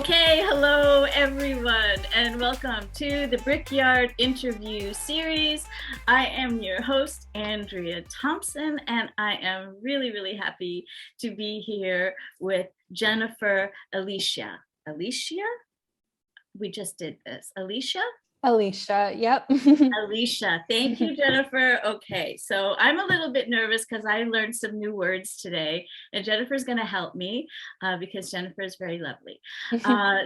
Okay, hello everyone, and welcome to the Brickyard Interview Series. I am your host, Andrea Thompson, and I am really happy to be here with Jennifer Alicia. Alicia? We just did this. Alicia? Alicia, yep. Alicia, thank you, Jennifer. Okay, so I'm a little bit nervous because I learned some new words today, and Jennifer's going to help me because Jennifer is very lovely.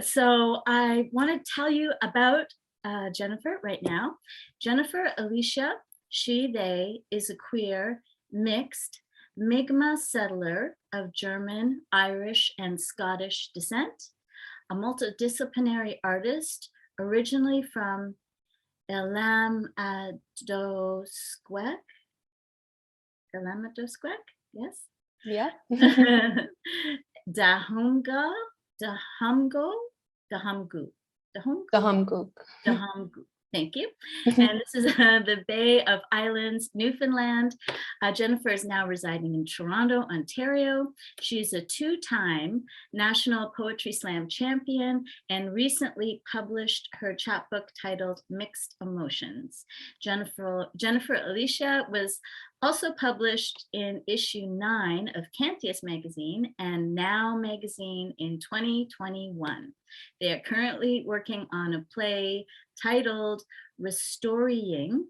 So I want to tell you about Jennifer right now. Jennifer Alicia, she, they, is a queer, mixed, Mi'kmaq settler of German, Irish, and Scottish descent, a multidisciplinary artist originally from Elmastukwek, yes? Yeah. Ktaqmkuk. Thank you. And this is the Bay of Islands, Newfoundland. Jennifer is now residing in Toronto, Ontario. She's a two-time National Poetry Slam champion and recently published her chapbook titled Mixed Emotions. Jennifer Alicia was also published in issue 9 of Canthius magazine and Now magazine in 2021. They are currently working on a play titled Restoring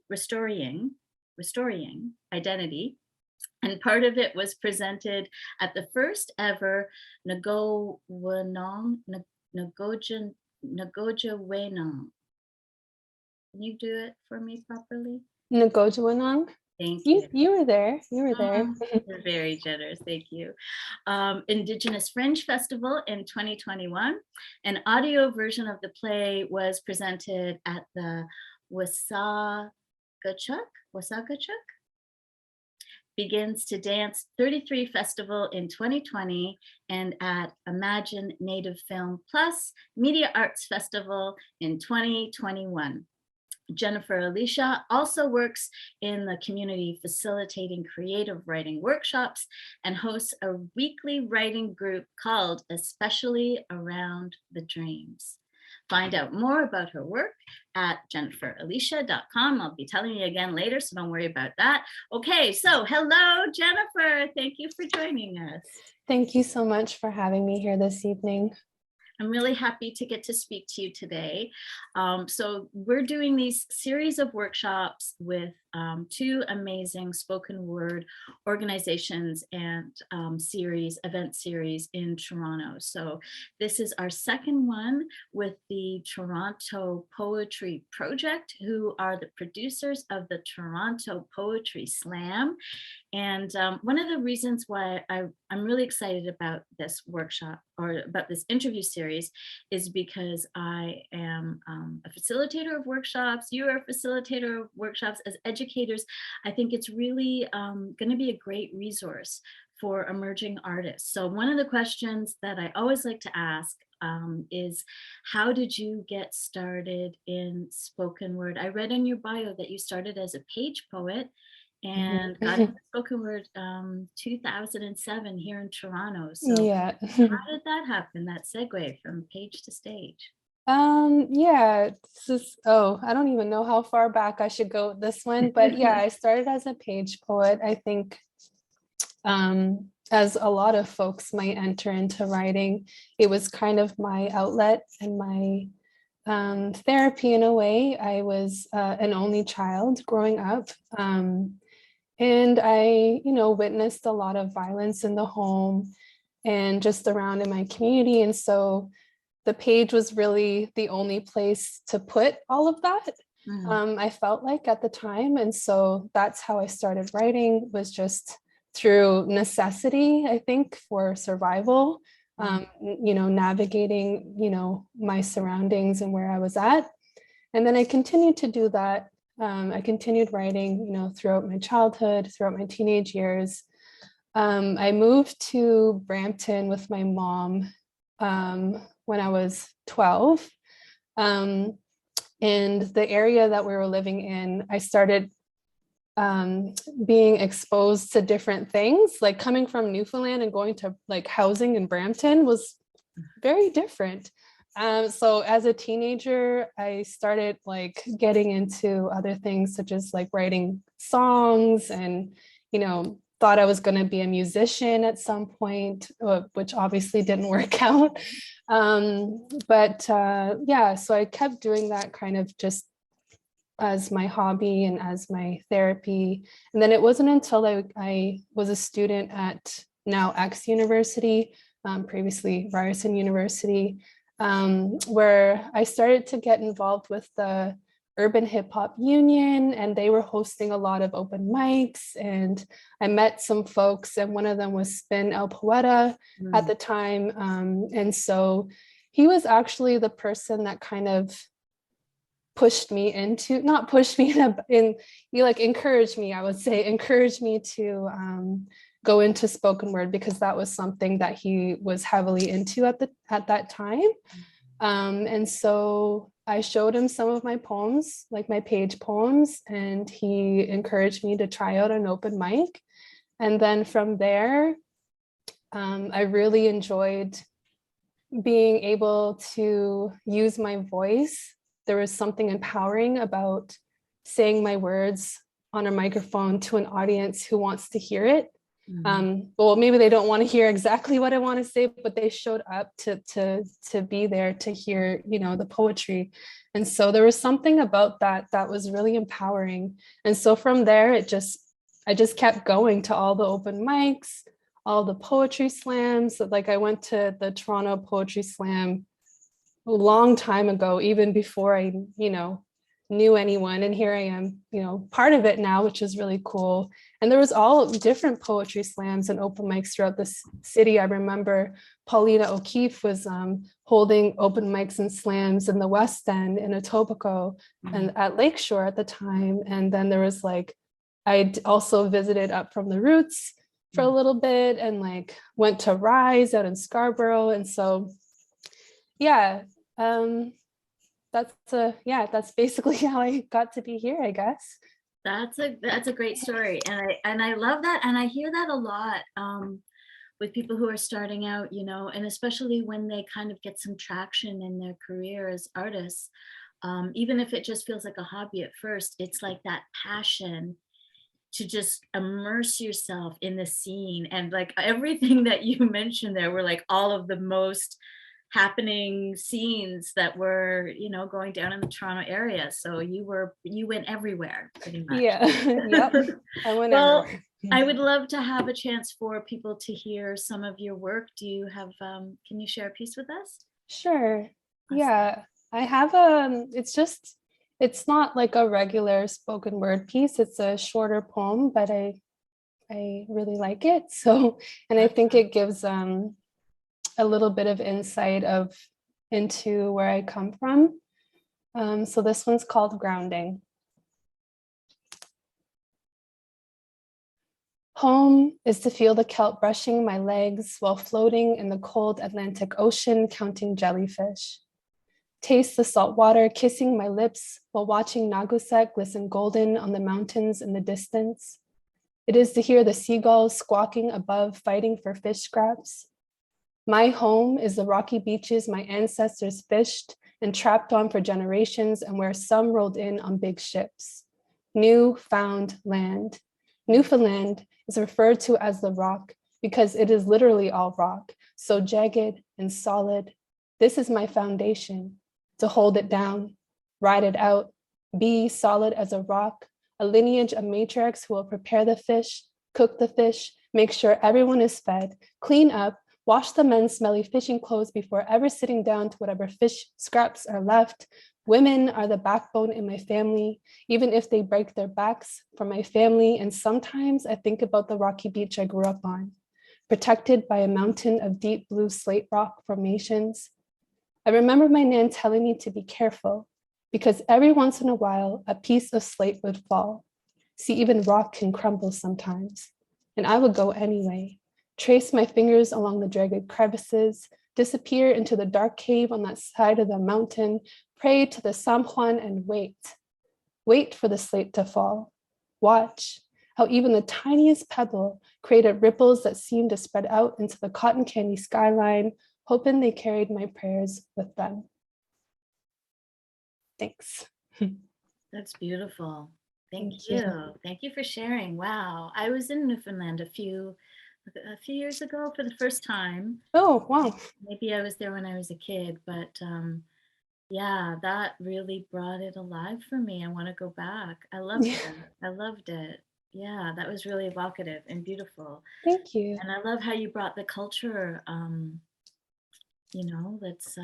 Identity, and part of it was presented at the first ever Nogojiwanong. Can you do it for me properly? Nogojiwanong. Thank you. You were there. You're very generous. Thank you. Indigenous Fringe Festival in 2021. An audio version of the play was presented at the Weesageechak Begins To Dance 33 Festival in 2020 and at imagineNATIVE Film Plus Media Arts Festival in 2021. Jennifer Alicia also works in the community facilitating creative writing workshops and hosts a weekly writing group called Especially Around the Dreams. Find out more about her work at jenniferalicia.com. I'll be telling you again later, so don't worry about that. Okay, so hello, Jennifer. Thank you for joining us. Thank you so much for having me here this evening. I'm really happy to get to speak to you today. So we're doing these series of workshops with two amazing spoken word organizations and event series in Toronto. So this is our second one with the Toronto Poetry Project, who are the producers of the Toronto Poetry Slam. And one of the reasons why I'm really excited about this workshop or about this interview series is because I am a facilitator of workshops. You are a facilitator of workshops. As educators, I think it's really going to be a great resource for emerging artists. So one of the questions that I always like to ask is, how did you get started in spoken word? I read in your bio that you started as a page poet and got into spoken word 2007 here in Toronto. So yeah. How did that happen, that segue from page to stage? Yeah, I don't even know how far back I should go with this one, but yeah, I started as a page poet. I think as a lot of folks might enter into writing, it was kind of my outlet and my therapy in a way. I was an only child growing up. And I, witnessed a lot of violence in the home and just around in my community. And so the page was really the only place to put all of that. I felt like at the time. And so that's how I started writing, was just through necessity, I think, for survival, navigating, my surroundings and where I was at. And then I continued to do that. I continued writing, throughout my childhood, throughout my teenage years. I moved to Brampton with my mom when I was 12. And the area that we were living in, I started being exposed to different things, like coming from Newfoundland and going to like housing in Brampton was very different. So as a teenager, I started like getting into other things such as like writing songs and, thought I was going to be a musician at some point, which obviously didn't work out. Yeah, so I kept doing that kind of just as my hobby and as my therapy. And then it wasn't until I was a student at now X University, previously Ryerson University, where I started to get involved with the Urban Hip Hop Union, and they were hosting a lot of open mics, and I met some folks, and one of them was Spin El Poeta at the time. And so he was actually the person that kind of pushed me into, not pushed me in, you like encouraged me, I would say, encouraged me to go into spoken word, because that was something that he was heavily into at that time. And so I showed him some of my poems, like my page poems, and he encouraged me to try out an open mic. And then from there, I really enjoyed being able to use my voice. There was something empowering about saying my words on a microphone to an audience who wants to hear it. Well, maybe they don't want to hear exactly what I want to say, but they showed up to be there to hear, the poetry. And so there was something about that was really empowering. And so from there, I just kept going to all the open mics, all the poetry slams. Like I went to the Toronto Poetry Slam a long time ago, even before I, knew anyone. And here I am, part of it now, which is really cool. And there was all different poetry slams and open mics throughout the city. I remember Paulina O'Keefe was holding open mics and slams in the West End, in Etobicoke, and at Lakeshore at the time. And then there was I also visited Up From the Roots for a little bit, and went to Rise out in Scarborough. And so, yeah, that's basically how I got to be here, I guess. That's a great story, and I love that, and I hear that a lot with people who are starting out, and especially when they kind of get some traction in their career as artists, even if it just feels like a hobby at first, it's like that passion to just immerse yourself in the scene. And like everything that you mentioned there were like all of the most happening scenes that were going down in the Toronto area, so you went everywhere pretty much. Yeah. Yep. I went well everywhere. I would love to have a chance for people to hear some of your work. Do you have can you share a piece with us? Sure. Awesome. Yeah, I have it's not like a regular spoken word piece, it's a shorter poem, but I really like it. So, and I think it gives a little bit of insight into where I come from. So this one's called Grounding. Home is to feel the kelp brushing my legs while floating in the cold Atlantic Ocean, counting jellyfish. Taste the salt water kissing my lips while watching Nogojiwanong glisten golden on the mountains in the distance. It is to hear the seagulls squawking above, fighting for fish scraps. My home is the rocky beaches my ancestors fished and trapped on for generations, and where some rolled in on big ships. Newfoundland. Newfoundland is referred to as the rock because it is literally all rock, so jagged and solid. This is my foundation, to hold it down, ride it out, be solid as a rock, a lineage of matriarchs who will prepare the fish, cook the fish, make sure everyone is fed, clean up, wash the men's smelly fishing clothes before ever sitting down to whatever fish scraps are left. Women are the backbone in my family, even if they break their backs for my family. And sometimes I think about the rocky beach I grew up on, protected by a mountain of deep blue slate rock formations. I remember my nan telling me to be careful because every once in a while, a piece of slate would fall. See, even rock can crumble sometimes. And I would go anyway. Trace my fingers along the jagged crevices, disappear into the dark cave on that side of the mountain, pray to the San Juan and wait. Wait for the slate to fall. Watch how even the tiniest pebble created ripples that seemed to spread out into the cotton candy skyline, hoping they carried my prayers with them. Thanks. That's beautiful. Thank Thank you. you. Thank you for sharing. Wow. I was in Newfoundland a few years ago for the first time. Oh, wow. Maybe I was there when I was a kid, but yeah, that really brought it alive for me. I want to go back. I loved Yeah. it. I loved it. Yeah, that was really evocative and beautiful. Thank you. And I love how you brought the culture, you know, that's,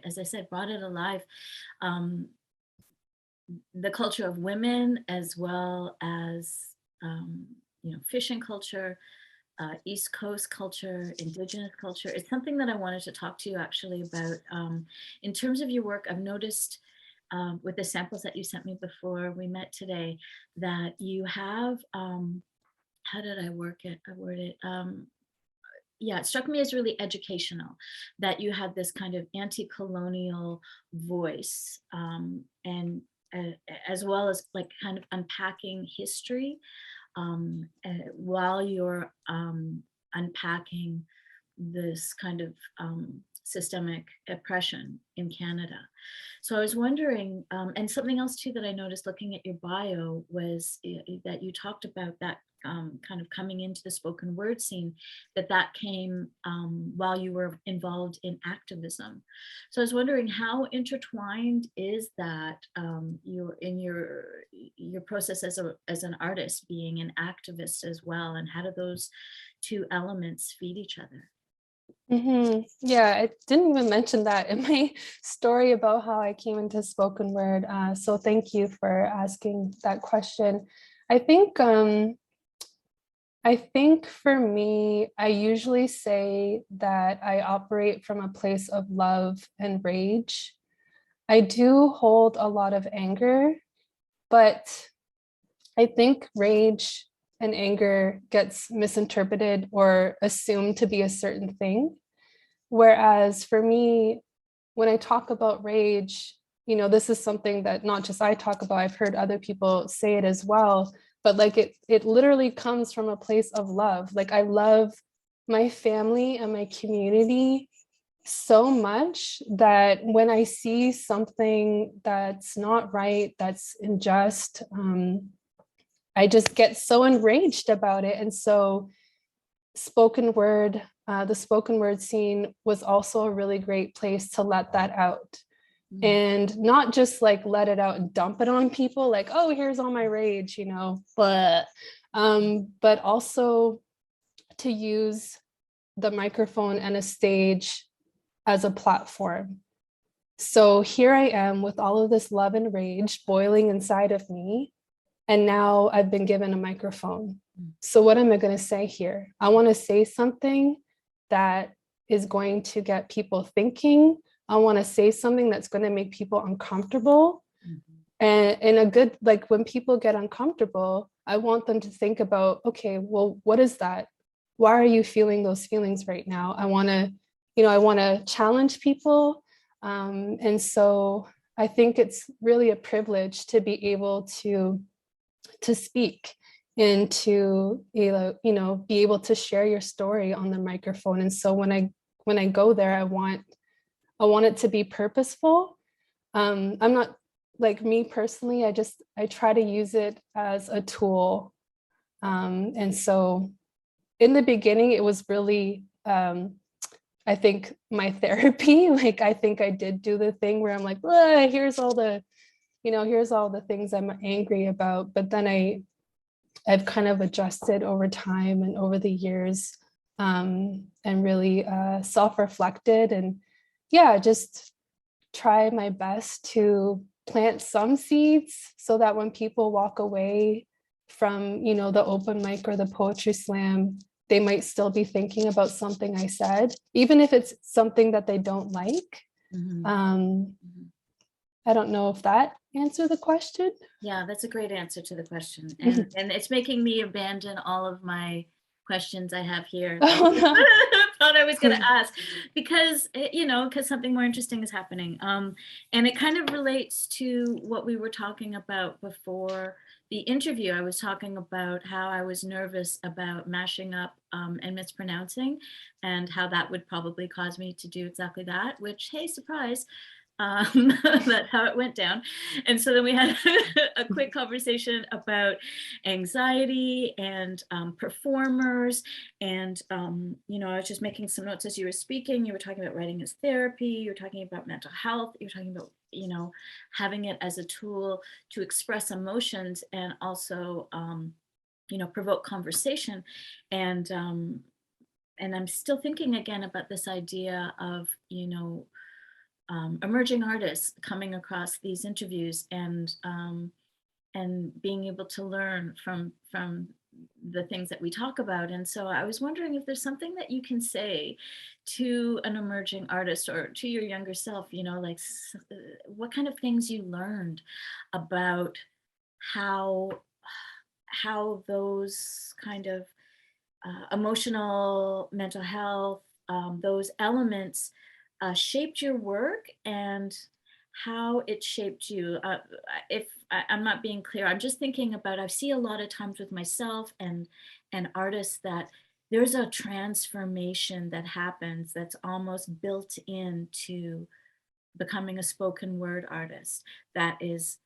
as I said, brought it alive. The culture of women, as well as, you know, fishing culture, East Coast culture, Indigenous culture. It's something that I wanted to talk to you actually about. In terms of your work, I've noticed with the samples that you sent me before we met today, that you have, how did I word it? Yeah, it struck me as really educational, that you had this kind of anti-colonial voice, and as well as like kind of unpacking history, while you're unpacking this kind of systemic oppression in Canada. So I was wondering, and something else too that I noticed looking at your bio was that you talked about that kind of coming into the spoken word scene, that came while you were involved in activism. So I was wondering, how intertwined is that your process as an artist, being an activist as well, and how do those two elements feed each other? Yeah, I didn't even mention that in my story about how I came into spoken word. So thank you for asking that question. I think for me, I usually say that I operate from a place of love and rage. I do hold a lot of anger, but I think rage and anger gets misinterpreted or assumed to be a certain thing. Whereas for me, when I talk about rage, you know, this is something that not just I talk about, I've heard other people say it as well, but like it literally comes from a place of love. Like I love my family and my community so much that when I see something that's not right, that's unjust, I just get so enraged about it. And so spoken word, the spoken word scene was also a really great place to let that out. And not just like let it out and dump it on people like, oh, here's all my rage, you know, but also to use the microphone and a stage as a platform. So here I am with all of this love and rage boiling inside of me. And now I've been given a microphone. So what am I going to say here? I want to say something that is going to get people thinking. I want to say something that's going to make people uncomfortable. And in a good, like when people get uncomfortable, I want them to think about, okay, well, what is that? Why are you feeling those feelings right now? I want to challenge people. And so I think it's really a privilege to be able to speak and to be able to share your story on the microphone. And so when I go there, I want it to be purposeful. I'm not, like me personally, I try to use it as a tool. And so in the beginning, it was really, I think my therapy. Like I think I did do the thing where I'm like, here's all the things I'm angry about. But then I've kind of adjusted over time and over the years, and really self-reflected, and just try my best to plant some seeds so that when people walk away from, the open mic or the poetry slam, they might still be thinking about something I said, even if it's something that they don't like. I don't know if that answered the question. Yeah, that's a great answer to the question. And it's making me abandon all of my questions I have here that I thought I was going to ask, because, because something more interesting is happening. And it kind of relates to what we were talking about before the interview, I was talking about how I was nervous about mashing up and mispronouncing, and how that would probably cause me to do exactly that, which, hey, surprise, that's how it went down. And so then we had a quick conversation about anxiety and performers. And, I was just making some notes as you were speaking. You were talking about writing as therapy. You were talking about mental health. You were talking about, having it as a tool to express emotions and also, provoke conversation. And I'm still thinking again about this idea of, emerging artists coming across these interviews and being able to learn from the things that we talk about. And so I was wondering if there's something that you can say to an emerging artist or to your younger self, what kind of things you learned about how those kind of emotional, mental health, those elements shaped your work, and how it shaped you. If I'm not being clear, I'm just thinking about, I see a lot of times with myself and artists that there's a transformation that happens that's almost built into becoming a spoken word artist that is,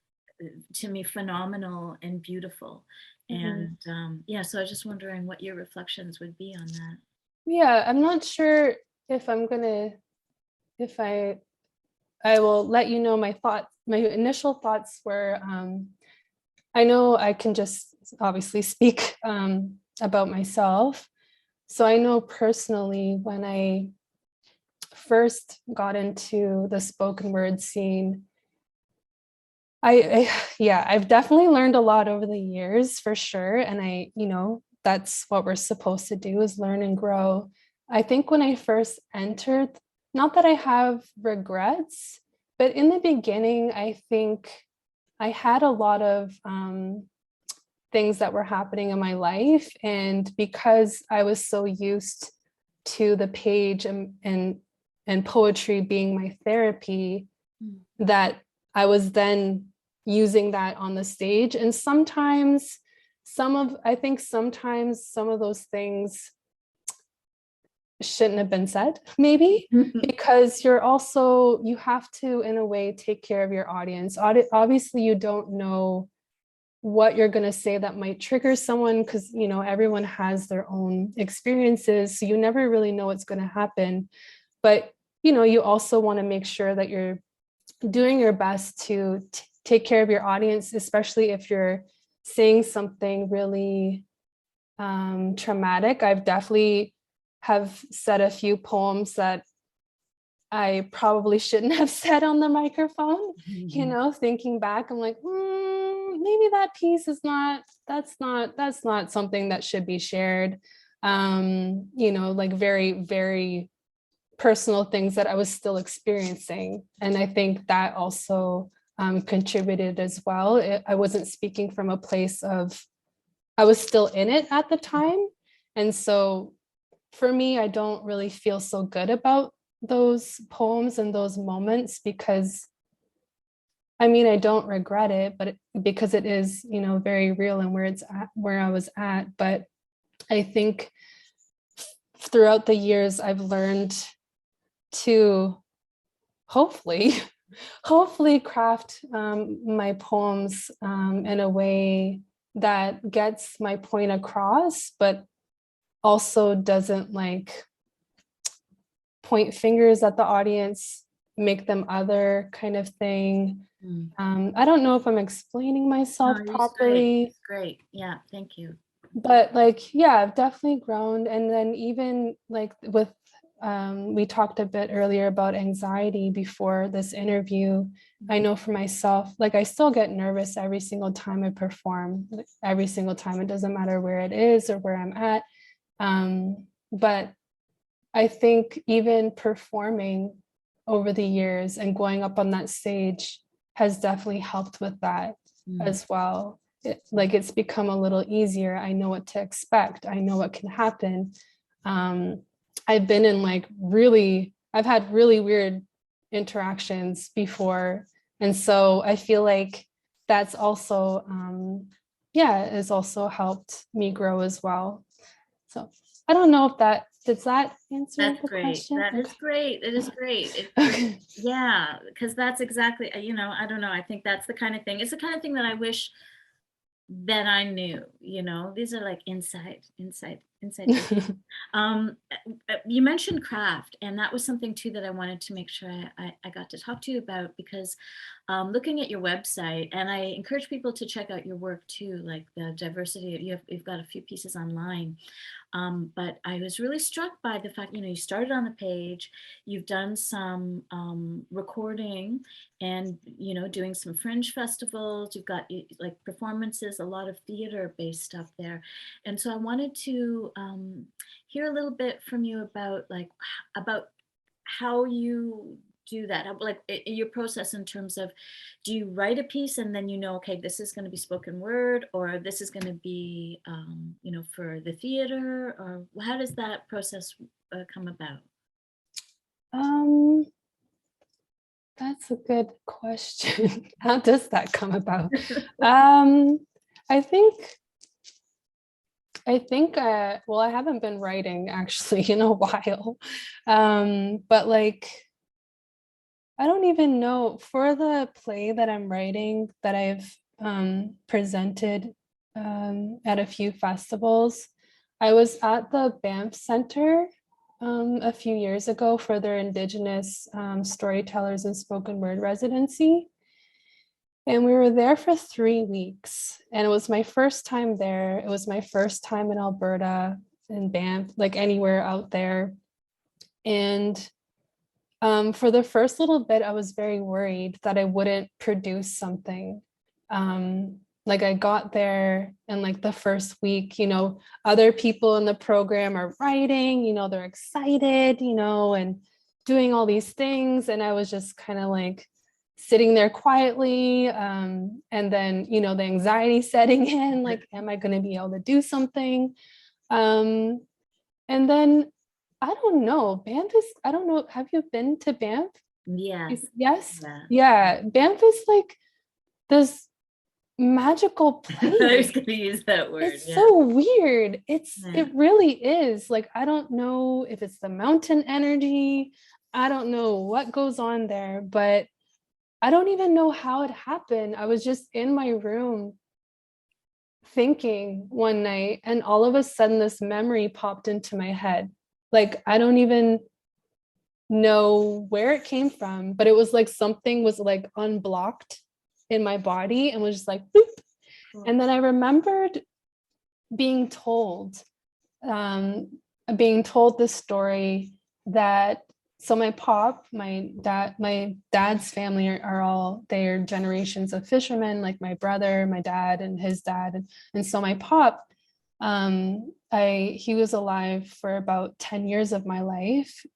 to me, phenomenal and beautiful. And so I was just wondering what your reflections would be on that. Yeah, I'm not sure if I will let you know my thoughts. My initial thoughts were, I know I can just obviously speak about myself. So I know personally, when I first got into the spoken word scene, I've definitely learned a lot over the years, for sure. And that's what we're supposed to do, is learn and grow. I think when I first entered, not that I have regrets, but in the beginning, I think I had a lot of things that were happening in my life. And because I was so used to the page and poetry being my therapy, that I was then using that on the stage. And sometimes some of those things shouldn't have been said, maybe, because you have to, in a way, take care of your audience. Obviously, you don't know what you're going to say that might trigger someone, because everyone has their own experiences, so you never really know what's going to happen. But you also want to make sure that you're doing your best to take care of your audience, especially if you're saying something really traumatic. I've definitely have said a few poems that I probably shouldn't have said on the microphone. Thinking back, I'm like, maybe that piece is that's not something that should be shared. Like very, very personal things that I was still experiencing. And I think that also contributed as well. I wasn't speaking from a place of, I was still in it at the time. And so for me, I don't really feel so good about those poems and those moments, because I don't regret it, but because it is, very real and where I was at. But I think throughout the years, I've learned to hopefully craft my poems in a way that gets my point across, but also doesn't point fingers at the audience, make them other kind of thing. I don't know if I'm explaining myself properly. It's great. Yeah, thank you. But I've definitely grown. And then even with we talked a bit earlier about anxiety before this interview. I know for myself, I still get nervous every single time I perform, every single time. It doesn't matter where it is or where I'm at. But I think even performing over the years and going up on that stage has definitely helped with that as well. It's become a little easier. I know what to expect. I know what can happen. I've been in I've had really weird interactions before. And so I feel like that's also yeah, it's also helped me grow as well. So I don't know if does that answer That's the great. question? That is Okay. great. It is great. Okay. Yeah, because that's exactly, I don't know. I think that's the kind of thing. It's the kind of thing that I wish that I knew, these are like inside tips. You mentioned craft, and that was something too that I wanted to make sure I got to talk to you about, because looking at your website, and I encourage people to check out your work too, like the diversity. You've got a few pieces online. But I was really struck by the fact, you started on the page, you've done some recording and, doing some fringe festivals, you've got like performances, a lot of theater based stuff there. And so I wanted to hear a little bit from you about about how you do that, like your process in terms of, do you write a piece and then okay, this is going to be spoken word, or this is going to be for the theater, or how does that process come about? That's a good question. How does that come about? Um, I think well, I haven't been writing actually in a while. But like, I don't even know, for the play that I'm writing that I've presented at a few festivals. I was at the Banff Center a few years ago for their Indigenous storytellers and spoken word residency. And we were there for 3 weeks. And it was my first time there. It was my first time in Alberta, in Banff, like anywhere out there. And for the first little bit, I was very worried that I wouldn't produce something. Like I got there and like the first week, other people in the program are writing, they're excited, and doing all these things. And I was just kind of like sitting there quietly. And then, the anxiety setting in, like, am I going to be able to do something? And then I don't know, Banff is, I don't know, have you been to Banff? Yes. Yes. Yeah. Yeah. Banff is like this magical place. I was going to use that word. It's so weird. It really is. Like, I don't know if it's the mountain energy. I don't know what goes on there, but I don't even know how it happened. I was just in my room thinking one night, and all of a sudden this memory popped into my head. Like, I don't even know where it came from, but it was like something was like unblocked in my body and was just like boop. And then I remembered being told this story that, so my dad's family are all, they're generations of fishermen, like my brother, my dad and his dad. And so my pop, he was alive for about 10 years of my life.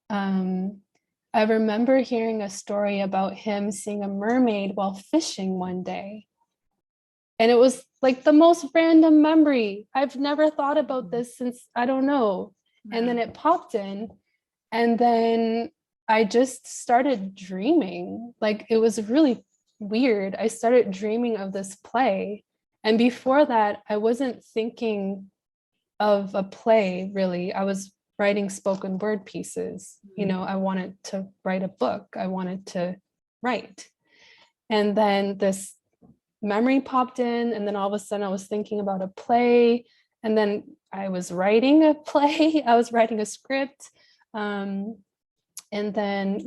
I remember hearing a story about him seeing a mermaid while fishing one day. And it was like the most random memory. I've never thought about this since, I don't know. And then it popped in. And then I just started dreaming. Like, it was really weird. I started dreaming of this play. And before that, I wasn't thinking of a play, really. I was writing spoken word pieces. I wanted to write a book. I wanted to write. And then this memory popped in, and then all of a sudden I was thinking about a play, and then I was writing a play. I was writing a script. And then,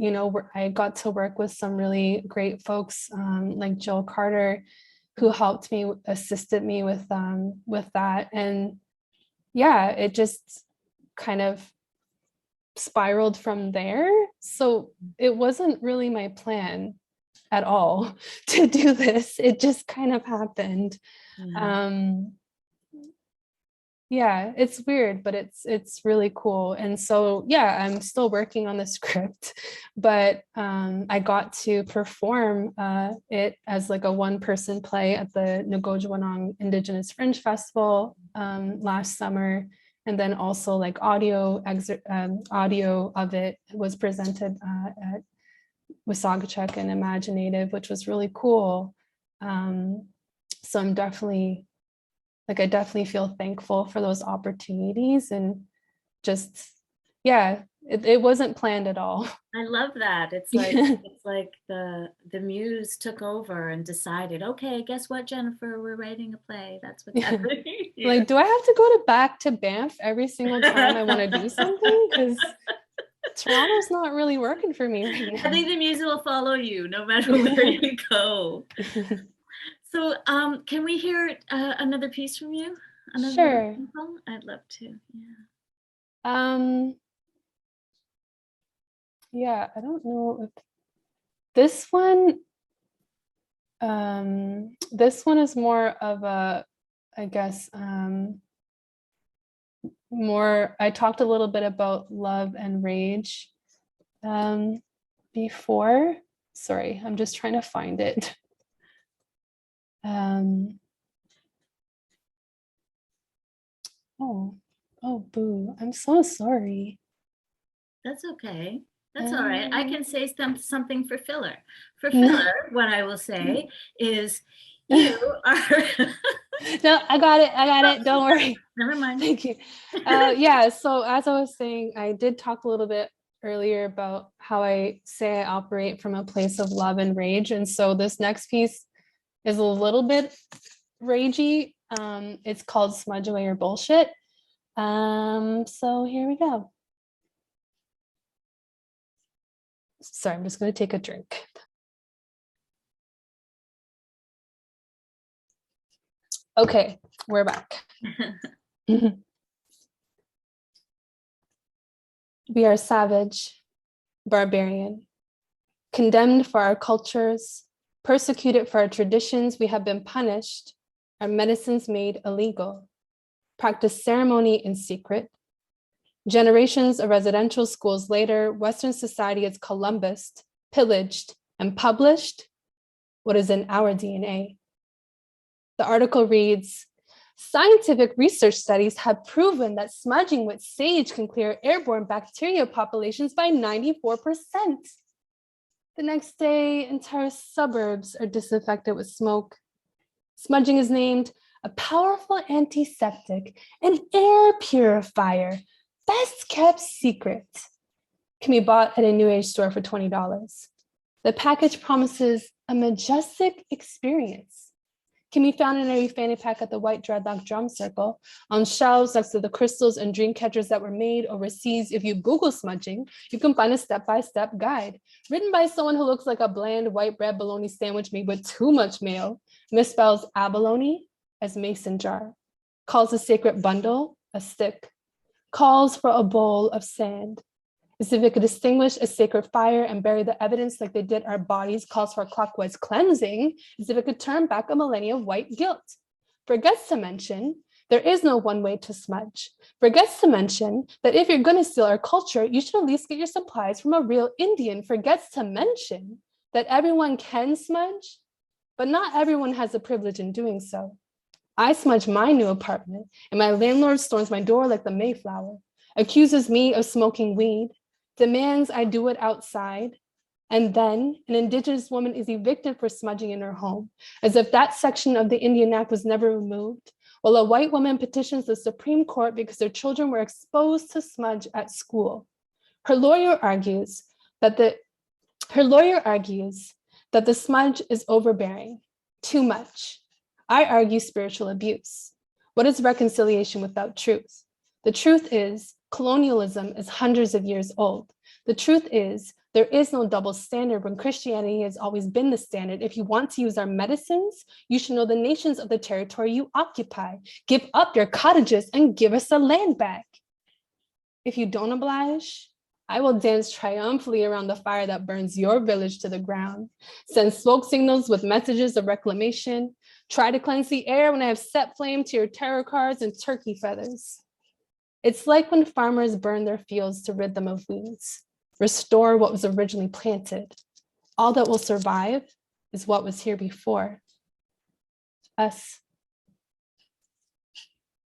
I got to work with some really great folks, like Jill Carter, who helped me, assisted me with that. And yeah, it just kind of spiraled from there. So it wasn't really my plan at all to do this. It just kind of happened. Yeah, it's weird, but it's really cool. And so yeah, I'm still working on the script, but I got to perform it as like a one-person play at the Nogojiwanong Indigenous Fringe Festival last summer. And then also like audio of it was presented at Weesageechak and imagineNATIVE, which was really cool. So I'm definitely like I definitely feel thankful for those opportunities, and just, yeah, it wasn't planned at all. I love that. It's like the muse took over and decided, okay, guess what, Jennifer, we're writing a play. That's what's happening here. Like, do I have to go back to Banff every single time I want to do something? Because Toronto's not really working for me right now. I think the muse will follow you no matter where you go. So can we hear another piece from you? Sure. Song? I'd love to. Yeah. Yeah, I don't know if this one is more of a, I guess, more, I talked a little bit about love and rage before. Sorry, I'm just trying to find it. Oh, boo, I'm so sorry. That's okay. That's all right. I can say something for filler. For filler, what I will say is you are... No, I got it. Don't worry. Never mind. Thank you. Yeah, so as I was saying, I did talk a little bit earlier about how I say I operate from a place of love and rage. And so this next piece is a little bit ragey. It's called Smudge Away Your Bullshit. So here we go. Sorry, I'm just going to take a drink. Okay, we're back. We are savage, barbarian, condemned for our cultures, persecuted for our traditions. We have been punished, our medicines made illegal, practice ceremony in secret. Generations of residential schools later, Western society is Columbused, pillaged, and published what is in our DNA. The article reads, scientific research studies have proven that smudging with sage can clear airborne bacteria populations by 94%. The next day, entire suburbs are disinfected with smoke. Smudging is named a powerful antiseptic, an air purifier, best kept secret. Can be bought at a New Age store for $20. The package promises a majestic experience. Can be found in every fanny pack at the White Dreadlock Drum Circle, on shelves next to the crystals and dream catchers that were made overseas. If you Google smudging, you can find a step-by-step guide written by someone who looks like a bland white bread bologna sandwich made with too much mayo, misspells abalone as mason jar, calls a sacred bundle a stick, calls for a bowl of sand, as if it could distinguish a sacred fire and bury the evidence like they did our bodies, calls for clockwise cleansing, as if it could turn back a millennia of white guilt. Forgets to mention, there is no one way to smudge. Forgets to mention that if you're going to steal our culture, you should at least get your supplies from a real Indian. Forgets to mention that everyone can smudge, but not everyone has the privilege in doing so. I smudge my new apartment, and my landlord storms my door like the Mayflower, accuses me of smoking weed, demands I do it outside, and then an Indigenous woman is evicted for smudging in her home, as if that section of the Indian Act was never removed, while a white woman petitions the Supreme Court because their children were exposed to smudge at school. Her lawyer argues that the smudge is overbearing, too much. I argue spiritual abuse. What is reconciliation without truth? The truth is, colonialism is hundreds of years old. The truth is, there is no double standard when Christianity has always been the standard. If you want to use our medicines, you should know the nations of the territory you occupy. Give up your cottages and give us the land back. If you don't oblige, I will dance triumphantly around the fire that burns your village to the ground. Send smoke signals with messages of reclamation. Try to cleanse the air when I have set flame to your tarot cards and turkey feathers. It's like when farmers burn their fields to rid them of weeds, restore what was originally planted. All that will survive is what was here before. Us.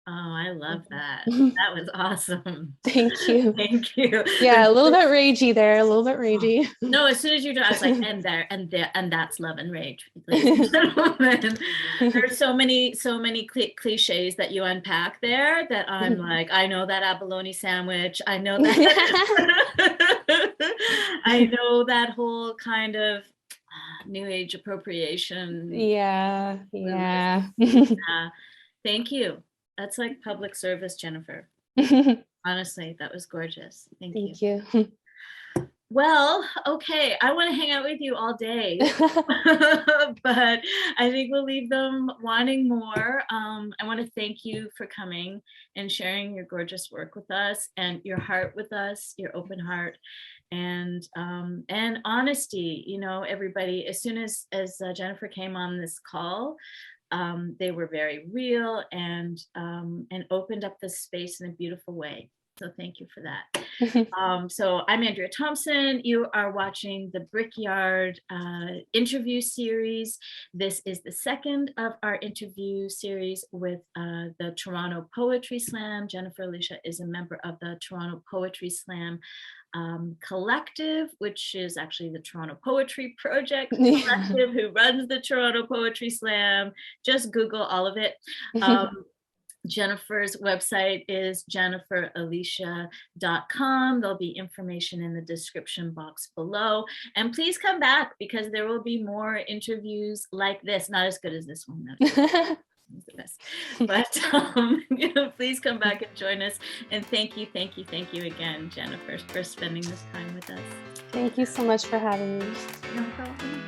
Oh, I love that. That was awesome. Thank you. Thank you. Yeah, a little bit ragey there, a little bit ragey. No, as soon as you do, I was like, and there, and that's love and rage, ladies and gentlemen. There's so many cliches that you unpack there that I'm like, I know that abalone sandwich. I know that. I know that whole kind of new age appropriation. Yeah. Thank you. That's like public service, Jennifer. Honestly, that was gorgeous. Thank you. Thank you. Well, okay, I want to hang out with you all day, but I think we'll leave them wanting more. I want to thank you for coming and sharing your gorgeous work with us and your heart with us, your open heart, and honesty. You know, everybody, as soon as Jennifer came on this call, they were very real and opened up the space in a beautiful way. So thank you for that. So I'm Andrea Thompson. You are watching the Brickyard Interview Series. This is the second of our interview series with the Toronto Poetry Slam. Jennifer Alicia is a member of the Toronto Poetry Slam collective, which is actually the Toronto Poetry Project collective, who runs the Toronto Poetry Slam. Just Google all of it. Jennifer's website is jenniferalicia.com. There'll be information in the description box below. And please come back because there will be more interviews like this. Not as good as this one, though. It's the best. But please come back and join us. And thank you again, Jennifer, for spending this time with us. Thank you so much for having me. No problem.